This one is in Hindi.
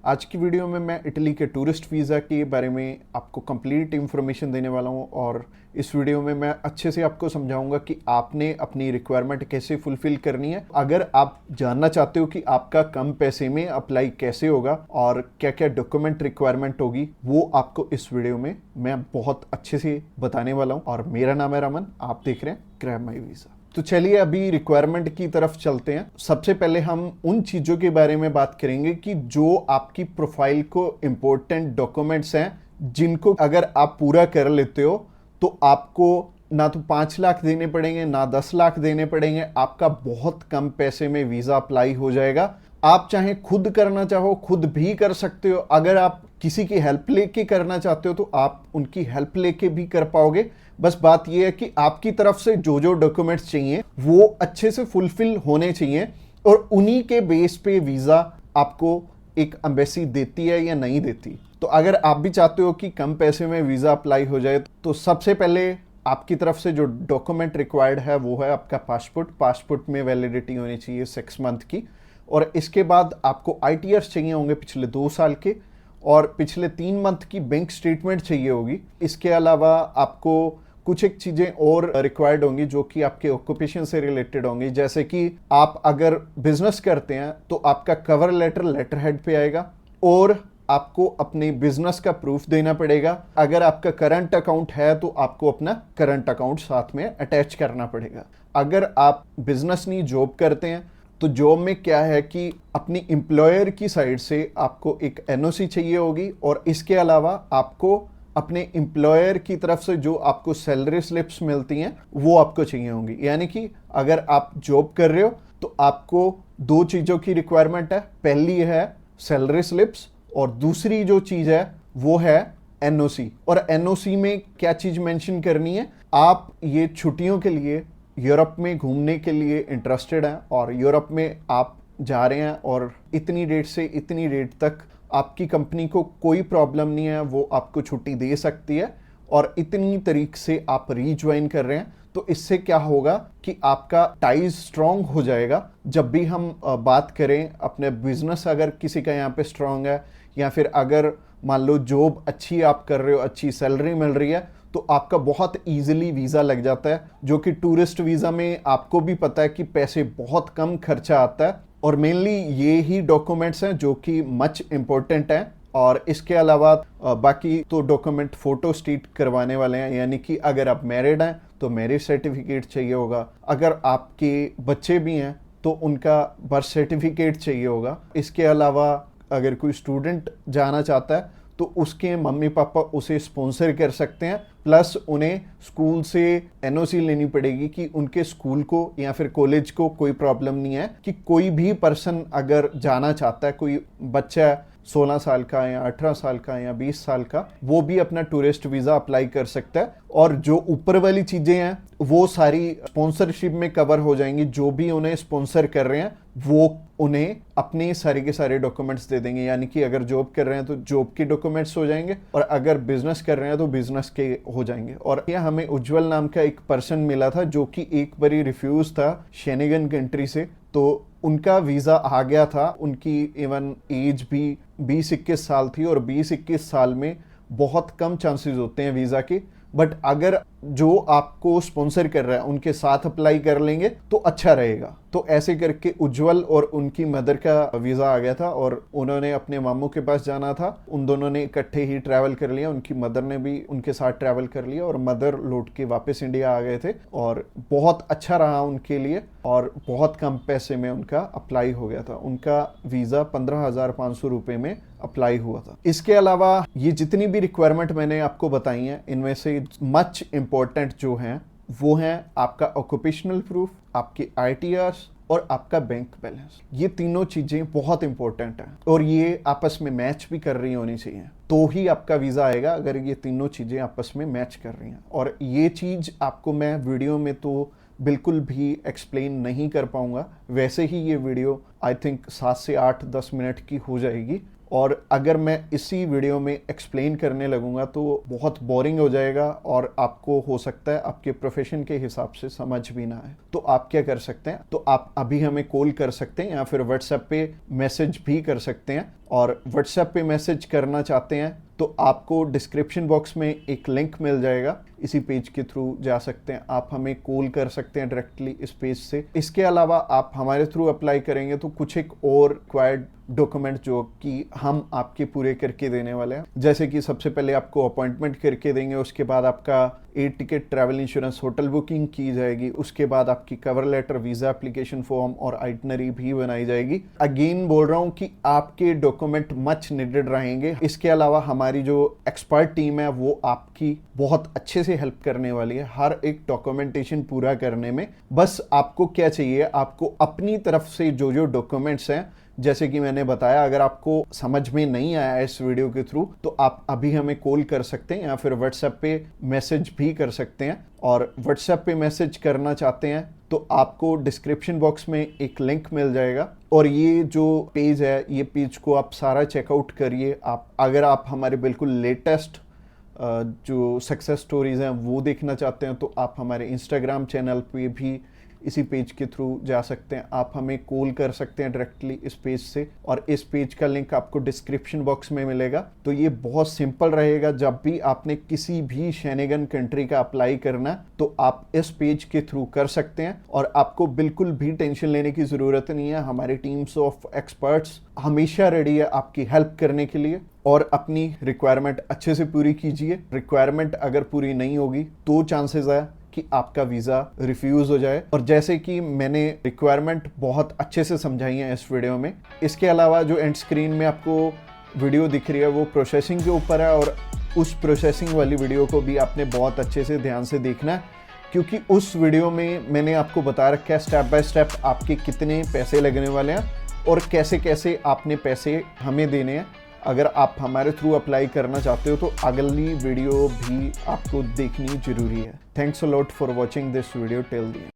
आज की वीडियो में मैं इटली के टूरिस्ट वीज़ा के बारे में आपको कंप्लीट इन्फॉर्मेशन देने वाला हूं और इस वीडियो में मैं अच्छे से आपको समझाऊंगा कि आपने अपनी रिक्वायरमेंट कैसे फुलफिल करनी है। अगर आप जानना चाहते हो कि आपका कम पैसे में अप्लाई कैसे होगा और क्या क्या डॉक्यूमेंट रिक्वायरमेंट होगी, वो आपको इस वीडियो में मैं बहुत अच्छे से बताने वाला हूँ। और मेरा नाम है रमन, आप देख रहे हैं ग्रैब माई वीज़ा। तो चलिए अभी रिक्वायरमेंट की तरफ चलते हैं। सबसे पहले हम उन चीज़ों के बारे में बात करेंगे कि जो आपकी प्रोफाइल को इम्पोर्टेंट डॉक्यूमेंट्स हैं, जिनको अगर आप पूरा कर लेते हो तो आपको ना तो 5 लाख देने पड़ेंगे ना 10 लाख देने पड़ेंगे। आपका बहुत कम पैसे में वीज़ा अप्लाई हो जाएगा। आप चाहे खुद करना चाहो खुद भी कर सकते हो। अगर आप किसी की हेल्प लेके करना चाहते हो तो आप उनकी हेल्प लेके भी कर पाओगे। बस बात यह है कि आपकी तरफ से जो जो डॉक्यूमेंट्स चाहिए वो अच्छे से फुलफिल होने चाहिए और उन्हीं के बेस पे वीज़ा आपको एक एम्बेसी देती है या नहीं देती। तो अगर आप भी चाहते हो कि कम पैसे में वीज़ा अप्लाई हो जाए तो सबसे पहले आपकी तरफ से जो डॉक्यूमेंट रिक्वायर्ड है वो है आपका पासपोर्ट में वैलिडिटी होनी चाहिए 6 मंथ की। और इसके बाद आपको ITRs चाहिए होंगे पिछले 2 साल के और पिछले 3 मंथ की बैंक स्टेटमेंट चाहिए होगी। इसके अलावा आपको कुछ एक चीज़ें और रिक्वायर्ड होंगी जो कि आपके ऑक्यूपेशन से रिलेटेड होंगी। जैसे कि आप अगर बिजनेस करते हैं तो आपका कवर लेटर हेड पे आएगा और आपको अपने बिजनेस का प्रूफ देना पड़ेगा। अगर आपका करंट अकाउंट है तो आपको अपना करंट अकाउंट साथ में अटैच करना पड़ेगा। अगर आप बिजनेस नहीं जॉब करते हैं तो जॉब में क्या है कि अपनी एम्प्लॉयर की साइड से आपको एक NOC चाहिए होगी और इसके अलावा आपको अपने एम्प्लॉयर की तरफ से जो आपको सैलरी स्लिप्स मिलती हैं वो आपको चाहिए होंगी। यानी कि अगर आप जॉब कर रहे हो तो आपको 2 चीज़ों की रिक्वायरमेंट है। पहली है सैलरी स्लिप्स और दूसरी जो चीज़ है वो है NOC। और NOC में क्या चीज़ मेंशन करनी है, आप ये छुट्टियों के लिए यूरोप में घूमने के लिए इंटरेस्टेड हैं और यूरोप में आप जा रहे हैं और इतनी डेट से इतनी डेट तक आपकी कंपनी को कोई प्रॉब्लम नहीं है, वो आपको छुट्टी दे सकती है और इतनी तारीख से आप रीज्वाइन कर रहे हैं। तो इससे क्या होगा कि आपका टाइज स्ट्रांग हो जाएगा। जब भी हम बात करें अपने बिजनेस, अगर किसी का यहाँ पे स्ट्रांग है या फिर अगर मान लो जॉब अच्छी आप कर रहे हो, अच्छी सैलरी मिल रही है, तो आपका बहुत ईजिली वीज़ा लग जाता है। जो कि टूरिस्ट वीज़ा में आपको भी पता है कि पैसे बहुत कम खर्चा आता है और मेनली ये ही डॉक्यूमेंट्स हैं जो कि मच इम्पोर्टेंट हैं। और इसके अलावा बाकी तो डॉक्यूमेंट फोटो स्टेट करवाने वाले हैं। यानी कि अगर आप मैरिड हैं तो मैरिज सर्टिफिकेट चाहिए होगा। अगर आपके बच्चे भी हैं तो उनका बर्थ सर्टिफिकेट चाहिए होगा। इसके अलावा अगर कोई स्टूडेंट जाना चाहता है तो उसके मम्मी पापा उसे स्पॉन्सर कर सकते हैं। प्लस उन्हें स्कूल से NOC लेनी पड़ेगी कि उनके स्कूल को या फिर कॉलेज को कोई प्रॉब्लम नहीं है कि कोई भी पर्सन अगर जाना चाहता है, कोई बच्चा 16 साल का या 18 साल का या 20 साल का, वो भी अपना टूरिस्ट वीज़ा अप्लाई कर सकता है। और जो ऊपर वाली चीज़ें हैं वो सारी स्पॉन्सरशिप में कवर हो जाएंगी। जो भी उन्हें स्पॉन्सर कर रहे हैं वो उन्हें अपने सारे के सारे डॉक्यूमेंट्स दे देंगे। यानी कि अगर जॉब कर रहे हैं तो जॉब के डॉक्यूमेंट्स हो जाएंगे और अगर बिजनेस कर रहे हैं तो बिजनेस के हो जाएंगे। और यह हमें उज्जवल नाम का एक पर्सन मिला था जो कि एक बारी रिफ्यूज था शेनेगन कंट्री से, तो उनका वीज़ा आ गया था। उनकी इवन एज भी 20-21 साल थी और 20-21 साल में बहुत कम चांसेस होते हैं वीज़ा के। बट अगर जो आपको स्पॉन्सर कर रहा है उनके साथ अप्लाई कर लेंगे तो अच्छा रहेगा। तो ऐसे करके उज्जवल और उनकी मदर का वीज़ा आ गया था और उन्होंने अपने मामू के पास जाना था। उन दोनों ने इकट्ठे ही ट्रैवल कर लिया, उनकी मदर ने भी उनके साथ ट्रैवल कर लिया और मदर लौट के वापस इंडिया आ गए थे और बहुत अच्छा रहा उनके लिए और बहुत कम पैसे में उनका अप्लाई हो गया था। उनका वीज़ा 15,500 रुपये में अप्लाई हुआ था। इसके अलावा ये जितनी भी रिक्वायरमेंट मैंने आपको बताई हैं, इनमें से मच इम्पोर्टेंट जो हैं वो हैं आपका ऑक्यूपेशनल प्रूफ, आपके ITRs और आपका बैंक बैलेंस। ये तीनों चीज़ें बहुत इंपॉर्टेंट हैं और ये आपस में मैच भी कर रही होनी चाहिए तो ही आपका वीज़ा आएगा। अगर ये तीनों चीज़ें आपस में मैच कर रही हैं, और ये चीज़ आपको मैं वीडियो में तो बिल्कुल भी एक्सप्लेन नहीं कर पाऊंगा। वैसे ही ये वीडियो आई थिंक 7 से 8-10 मिनट की हो जाएगी और अगर मैं इसी वीडियो में एक्सप्लेन करने लगूंगा तो बहुत बोरिंग हो जाएगा और आपको हो सकता है आपके प्रोफेशन के हिसाब से समझ भी ना आए। तो आप क्या कर सकते हैं, तो आप अभी हमें कॉल कर सकते हैं या फिर व्हाट्सएप पे मैसेज भी कर सकते हैं। और व्हाट्सएप पे मैसेज करना चाहते हैं तो आपको डिस्क्रिप्शन बॉक्स में एक लिंक मिल जाएगा, इसी पेज के थ्रू जा सकते हैं। आप हमें कॉल कर सकते हैं डायरेक्टली इस पेज से। इसके अलावा आप हमारे थ्रू अप्लाई करेंगे तो कुछ एक और रिक्वायर्ड डॉक्यूमेंट जो कि हम आपके पूरे करके देने वाले हैं, जैसे कि सबसे पहले आपको अपॉइंटमेंट करके देंगे, उसके बाद आपका air ticket, travel insurance, hotel booking की जाएगी, उसके बाद आपकी cover letter, visa application form और आइटनरी भी बनाई जाएगी। अगेन बोल रहा हूँ कि आपके डॉक्यूमेंट मच नीडेड रहेंगे। इसके अलावा हमारी जो एक्सपर्ट टीम है वो आपकी बहुत अच्छे से हेल्प करने वाली है हर एक डॉक्यूमेंटेशन पूरा करने में। बस आपको क्या चाहिए, आपको अपनी तरफ से जो जो डॉक्यूमेंट्स हैं, जैसे कि मैंने बताया, अगर आपको समझ में नहीं आया इस वीडियो के थ्रू तो आप अभी हमें कॉल कर सकते हैं या फिर व्हाट्सएप पे मैसेज भी कर सकते हैं। और व्हाट्सएप पे मैसेज करना चाहते हैं तो आपको डिस्क्रिप्शन बॉक्स में एक लिंक मिल जाएगा और ये जो पेज है, ये पेज को आप सारा चेकआउट करिए। आप अगर आप हमारे बिल्कुल लेटेस्ट जो सक्सेस स्टोरीज हैं वो देखना चाहते हैं तो आप हमारे इंस्टाग्राम चैनल पे भी इसी पेज के थ्रू जा सकते हैं। आप हमें कॉल कर सकते हैं डायरेक्टली इस पेज से और इस पेज का लिंक आपको डिस्क्रिप्शन बॉक्स में मिलेगा। तो ये बहुत सिंपल रहेगा, जब भी आपने किसी भी शेनेगन कंट्री का अप्लाई करना है तो आप इस पेज के थ्रू कर सकते हैं और आपको बिल्कुल भी टेंशन लेने की ज़रूरत नहीं है। हमारी टीम्स ऑफ एक्सपर्ट्स हमेशा रेडी है आपकी हेल्प करने के लिए। और अपनी रिक्वायरमेंट अच्छे से पूरी कीजिए। रिक्वायरमेंट अगर पूरी नहीं होगी तो चांसेस है कि आपका वीज़ा रिफ्यूज़ हो जाए। और जैसे कि मैंने रिक्वायरमेंट बहुत अच्छे से समझाई है इस वीडियो में। इसके अलावा जो एंड स्क्रीन में आपको वीडियो दिख रही है वो प्रोसेसिंग के ऊपर है और उस प्रोसेसिंग वाली वीडियो को भी आपने बहुत अच्छे से ध्यान से देखना है, क्योंकि उस वीडियो में मैंने आपको बता रखा है स्टेप बाय स्टेप आपके कितने पैसे लगने वाले हैं और कैसे कैसे आपने पैसे हमें देने हैं। अगर आप हमारे थ्रू अप्लाई करना चाहते हो तो अगली वीडियो भी आपको देखनी जरूरी है। Thanks a lot for watching this video till the end.